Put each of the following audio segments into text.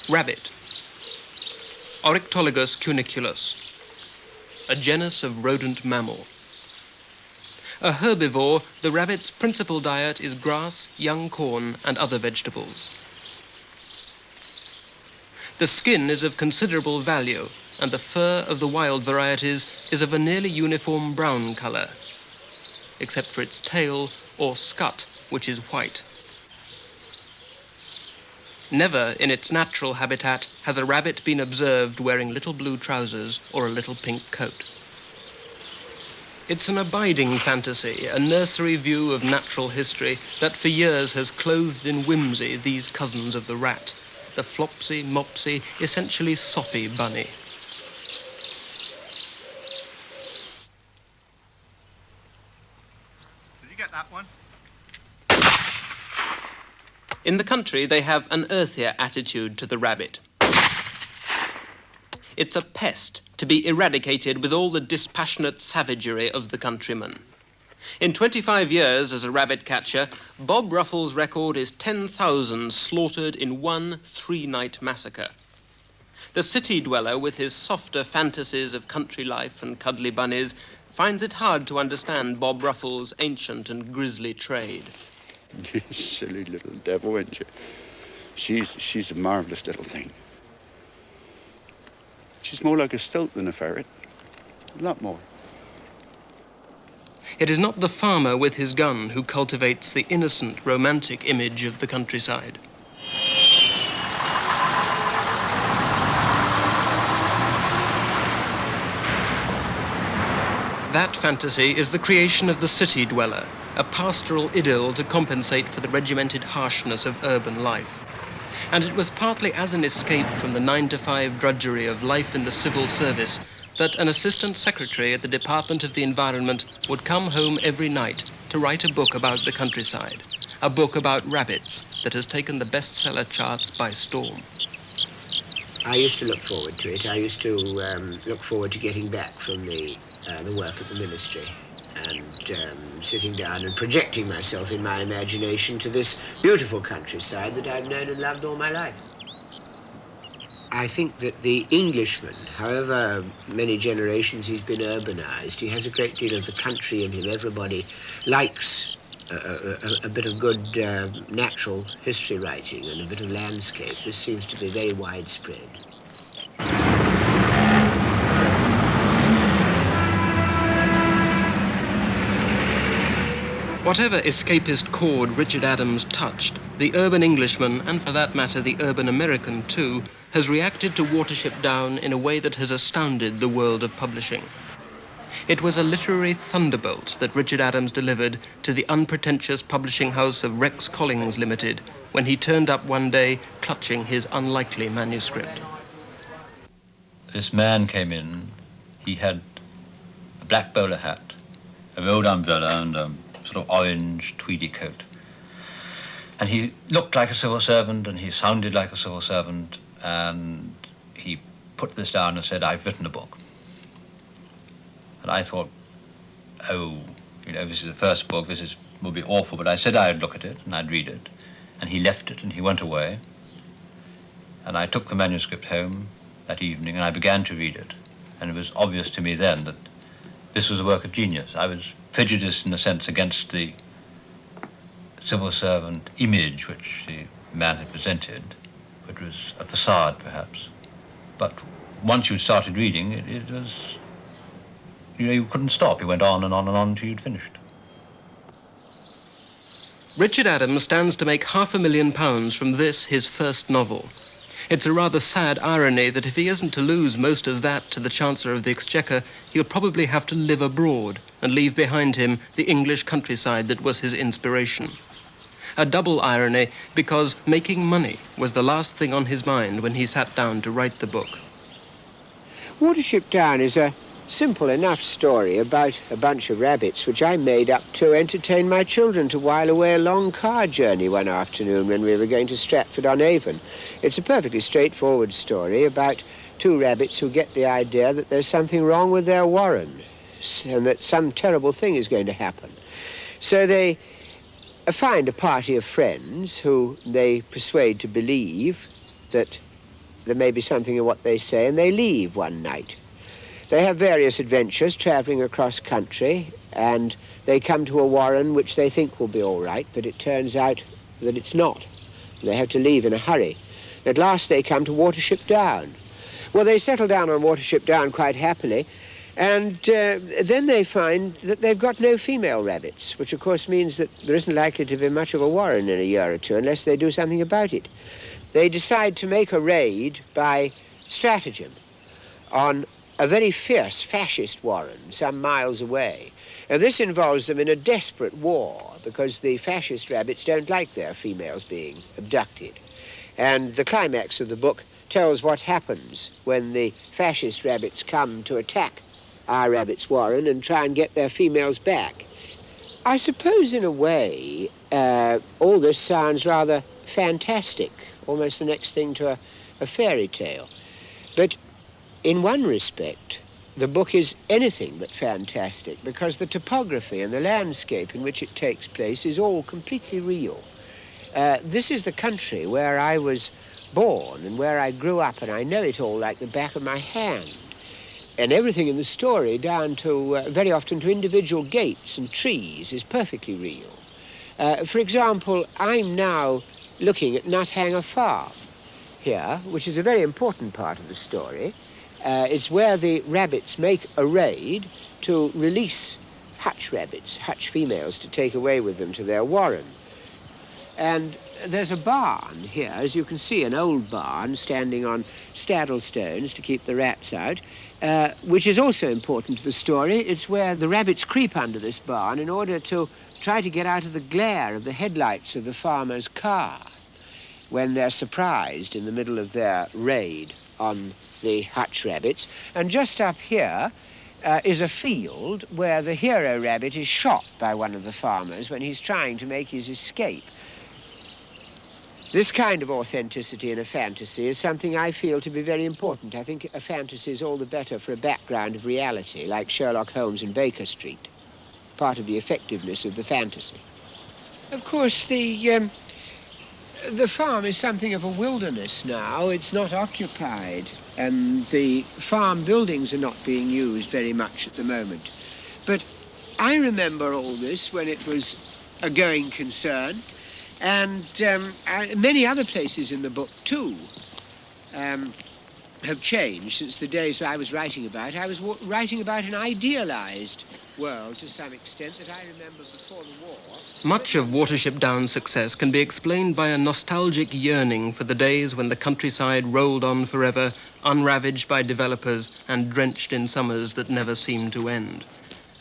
Rabbit. Oryctolagus cuniculus. A genus of rodent mammal. A herbivore, the rabbit's principal diet is grass, young corn, and other vegetables. The skin is of considerable value, and the fur of the wild varieties is of a nearly uniform brown colour, except for its tail or scut, which is white. Never in its natural habitat has a rabbit been observed wearing little blue trousers or a little pink coat. It's an abiding fantasy, a nursery view of natural history that for years has clothed in whimsy these cousins of the rat, the flopsy, mopsy, essentially soppy bunny. Did you get that one? In the country, they have an earthier attitude to the rabbit. It's a pest to be eradicated with all the dispassionate savagery of the countryman. In 25 years as a rabbit catcher, Bob Ruffles' record is 10,000 slaughtered in one 3-night massacre. The city dweller, with his softer fantasies of country life and cuddly bunnies, finds it hard to understand Bob Ruffles' ancient and grisly trade. You silly little devil, isn't she? She's a marvellous little thing. She's more like a stoat than a ferret. A lot more. It is not the farmer with his gun who cultivates the innocent, romantic image of the countryside. That fantasy is the creation of the city dweller, a pastoral idyll to compensate for the regimented harshness of urban life. And it was partly as an escape from the 9-to-5 drudgery of life in the civil service that an assistant secretary at the Department of the Environment would come home every night to write a book about the countryside, a book about rabbits that has taken the bestseller charts by storm. I used to look forward to it. I used to look forward to getting back from the work at the ministry and sitting down and projecting myself in my imagination to this beautiful countryside that I've known and loved all my life. I think that the Englishman, however many generations he's been urbanized, he has a great deal of the country in him. Everybody likes a bit of good natural history writing and a bit of landscape. This seems to be very widespread. Whatever escapist chord Richard Adams touched, the urban Englishman, and for that matter the urban American too, has reacted to Watership Down in a way that has astounded the world of publishing. It was a literary thunderbolt that Richard Adams delivered to the unpretentious publishing house of Rex Collings Limited when he turned up one day clutching his unlikely manuscript. This man came in. He had a black bowler hat, a rolled umbrella, and a sort of orange tweedy coat. And he looked like a civil servant, and he sounded like a civil servant, and he put this down and said, "I've written a book." And I thought, oh, this is the first book, will be awful, but I said I'd look at it, and I'd read it. And he left it, and he went away. And I took the manuscript home that evening, and I began to read it. And it was obvious to me then that this was a work of genius. I was prejudiced, in a sense, against the civil servant image which the man had presented, which was a facade, perhaps. But once you'd started reading, it was, you couldn't stop. You went on and on and on until you'd finished. Richard Adams stands to make £500,000 from this, his first novel. It's a rather sad irony that if he isn't to lose most of that to the Chancellor of the Exchequer, he'll probably have to live abroad and leave behind him the English countryside that was his inspiration. A double irony, because making money was the last thing on his mind when he sat down to write the book. Watership Down is a simple enough story about a bunch of rabbits which I made up to entertain my children to while away a long car journey one afternoon when we were going to Stratford-on-Avon. It's a perfectly straightforward story about two rabbits who get the idea that there's something wrong with their warren and that some terrible thing is going to happen. So they find a party of friends who they persuade to believe that there may be something in what they say, and they leave one night. They have various adventures travelling across country, and they come to a warren which they think will be all right, but it turns out that it's not. They have to leave in a hurry. At last they come to Watership Down. Well, they settle down on Watership Down quite happily, and then they find that they've got no female rabbits, which of course means that there isn't likely to be much of a warren in a year or two unless they do something about it. They decide to make a raid by stratagem on a very fierce fascist warren some miles away. And this involves them in a desperate war because the fascist rabbits don't like their females being abducted. And the climax of the book tells what happens when the fascist rabbits come to attack our rabbits' warren and try and get their females back. I suppose, in a way, all this sounds rather fantastic, almost the next thing to a fairy tale. But in one respect, the book is anything but fantastic because the topography and the landscape in which it takes place is all completely real. This is the country where I was born and where I grew up, and I know it all like the back of my hand. And everything in the story, down to very often to individual gates and trees, is perfectly real. For example, I'm now looking at Nuthanger Farm here, which is a very important part of the story. It's where the rabbits make a raid to release hutch rabbits, hutch females, to take away with them to their warren. And there's a barn here, as you can see, an old barn standing on straddle stones to keep the rats out, which is also important to the story. It's where the rabbits creep under this barn in order to try to get out of the glare of the headlights of the farmer's car when they're surprised in the middle of their raid on the hutch rabbits. And just up here is a field where the hero rabbit is shot by one of the farmers when he's trying to make his escape. This kind of authenticity in a fantasy is something I feel to be very important. I think a fantasy is all the better for a background of reality, like Sherlock Holmes and Baker Street, part of the effectiveness of the fantasy. Of course, the farm is something of a wilderness now. It's not occupied, and the farm buildings are not being used very much at the moment. But I remember all this when it was a going concern. And many other places in the book, too, have changed since the days I was writing about. I was writing about an idealized world, to some extent, that I remember before the war. Much of Watership Down's success can be explained by a nostalgic yearning for the days when the countryside rolled on forever, unravaged by developers and drenched in summers that never seemed to end.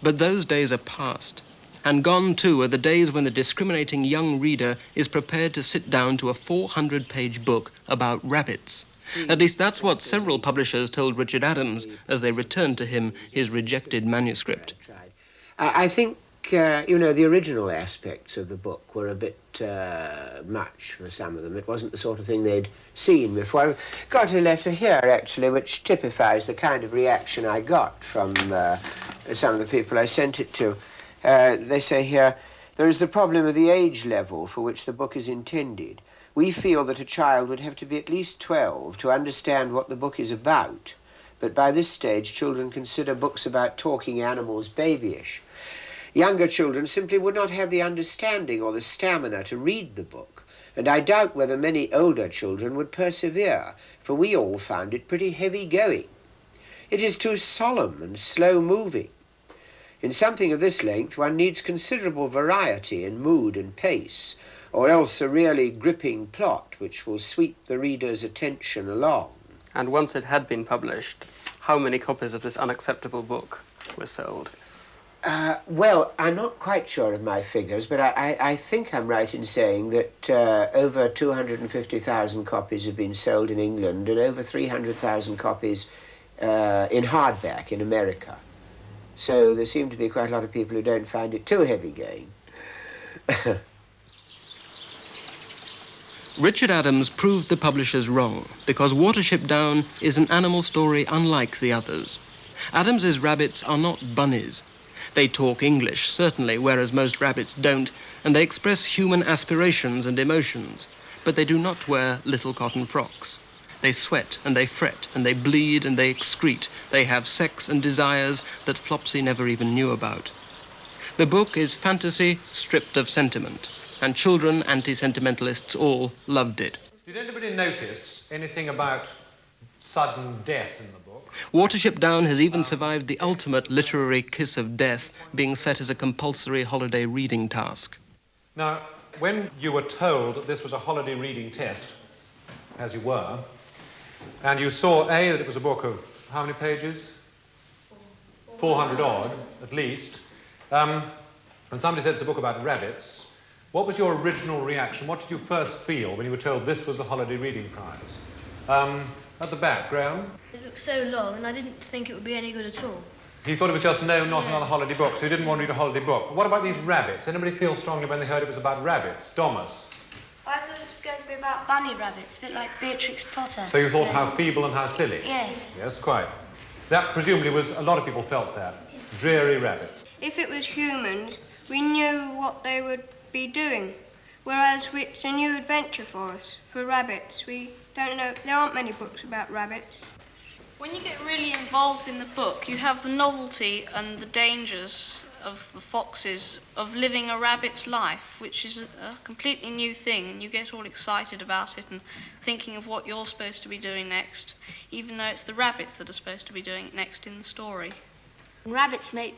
But those days are past. And gone, too, are the days when the discriminating young reader is prepared to sit down to a 400-page book about rabbits. At least that's what several publishers told Richard Adams as they returned to him his rejected manuscript. I think, the original aspects of the book were a bit much for some of them. It wasn't the sort of thing they'd seen before. I've got a letter here, actually, which typifies the kind of reaction I got from some of the people I sent it to. They say here, there is the problem of the age level for which the book is intended. We feel that a child would have to be at least 12 to understand what the book is about, but by this stage children consider books about talking animals babyish. Younger children simply would not have the understanding or the stamina to read the book, and I doubt whether many older children would persevere, for we all found it pretty heavy going. It is too solemn and slow-moving. In something of this length, one needs considerable variety in mood and pace, or else a really gripping plot which will sweep the reader's attention along. And once it had been published, how many copies of this unacceptable book were sold? Well, I'm not quite sure of my figures, but I think I'm right in saying that over 250,000 copies have been sold in England and over 300,000 copies in hardback in America. So there seem to be quite a lot of people who don't find it too heavy going. Richard Adams proved the publishers wrong because Watership Down is an animal story unlike the others. Adams's rabbits are not bunnies. They talk English, certainly, whereas most rabbits don't, and they express human aspirations and emotions, but they do not wear little cotton frocks. They sweat and they fret and they bleed and they excrete. They have sex and desires that Flopsy never even knew about. The book is fantasy stripped of sentiment, and children, anti-sentimentalists all, loved it. Did anybody notice anything about sudden death in the book? Watership Down has even survived the ultimate literary kiss of death, being set as a compulsory holiday reading task. Now, when you were told that this was a holiday reading test, as you were, and you saw, A, that it was a book of how many pages? 400 odd, at least. And somebody said it's a book about rabbits. What was your original reaction? What did you first feel when you were told this was a holiday reading prize? At the back, Graham? It looked so long, and I didn't think it would be any good at all. He thought it was just, no, not another holiday book, so he didn't want to read a holiday book. What about these rabbits? Anybody feel strongly when they heard it was about rabbits? Domus? I thought it was going to be about bunny rabbits, a bit like Beatrix Potter. So you thought how feeble and how silly? Yes. Yes, quite. That presumably was, a lot of people felt that. Dreary rabbits. If it was humans, we knew what they would be doing, whereas it's a new adventure for us. For rabbits, we don't know. There aren't many books about rabbits. When you get really involved in the book, you have the novelty and the dangers of the foxes of living a rabbit's life, which is a completely new thing, and you get all excited about it and thinking of what you're supposed to be doing next, even though it's the rabbits that are supposed to be doing it next in the story. Rabbits make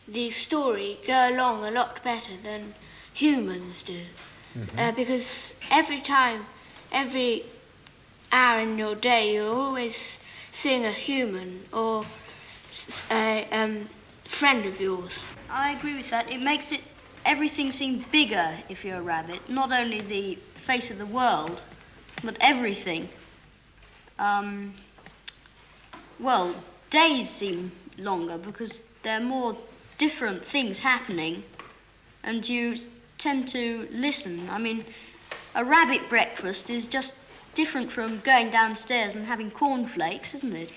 the story go along a lot better than humans do. Because every hour in your day, you're always seeing a human or a friend of yours. I agree with that. It makes everything seem bigger if you're a rabbit. Not only the face of the world, but everything. Well, days seem longer because there are more different things happening, and you tend to listen. I mean, a rabbit breakfast is just different from going downstairs and having cornflakes, isn't it?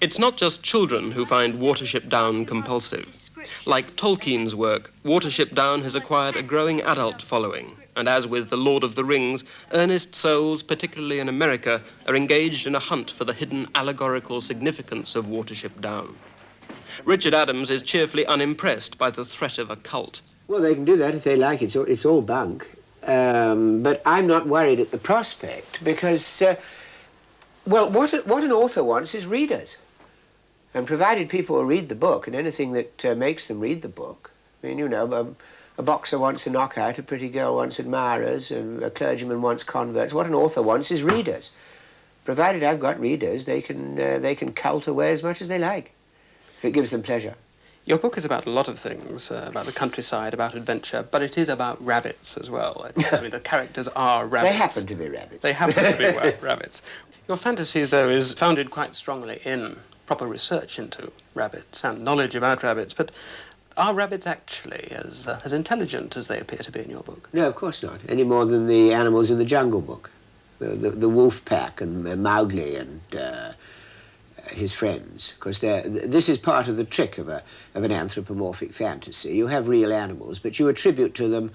It's not just children who find Watership Down compulsive. Like Tolkien's work, Watership Down has acquired a growing adult following, and as with The Lord of the Rings, earnest souls, particularly in America, are engaged in a hunt for the hidden allegorical significance of Watership Down. Richard Adams is cheerfully unimpressed by the threat of a cult. Well, they can do that if they like it. It's all bunk. But I'm not worried at the prospect because, well, what an author wants is readers. And provided people will read the book, and anything that makes them read the book, I mean, you know, a boxer wants a knockout, a pretty girl wants admirers, and a clergyman wants converts. What an author wants is readers. Provided I've got readers, they can cult away as much as they like, if it gives them pleasure. Your book is about a lot of things, about the countryside, about adventure, but it is about rabbits as well. I mean, the characters are rabbits. They happen to be rabbits. They happen to be rabbits. Your fantasy, though, is founded quite strongly in proper research into rabbits and knowledge about rabbits, but are rabbits actually as intelligent as they appear to be in your book? No, of course not, any more than the animals in the Jungle Book. The wolf pack and Mowgli and his friends. Of course, this is part of the trick of an anthropomorphic fantasy. You have real animals, but you attribute to them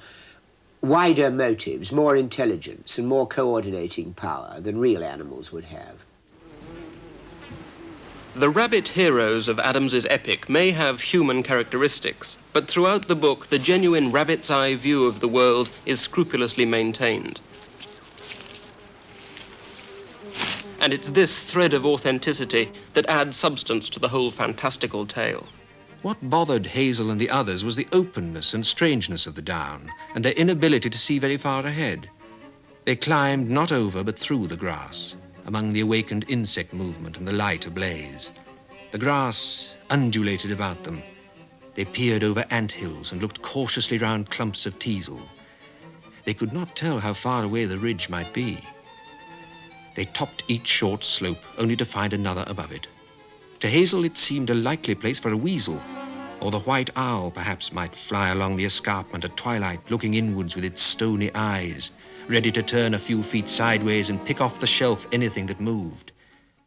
wider motives, more intelligence and more coordinating power than real animals would have. The rabbit heroes of Adams's epic may have human characteristics, but throughout the book, the genuine rabbit's eye view of the world is scrupulously maintained. And it's this thread of authenticity that adds substance to the whole fantastical tale. What bothered Hazel and the others was the openness and strangeness of the Down, and their inability to see very far ahead. They climbed not over but through the grass, among the awakened insect movement and the light ablaze. The grass undulated about them. They peered over anthills and looked cautiously round clumps of teasel. They could not tell how far away the ridge might be. They topped each short slope, only to find another above it. To Hazel, it seemed a likely place for a weasel, or the white owl perhaps might fly along the escarpment at twilight, looking inwards with its stony eyes, ready to turn a few feet sideways and pick off the shelf anything that moved.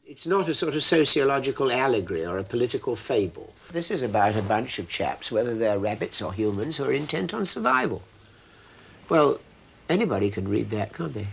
It's not a sort of sociological allegory or a political fable. This is about a bunch of chaps, whether they're rabbits or humans, who are intent on survival. Well, anybody can read that, can't they?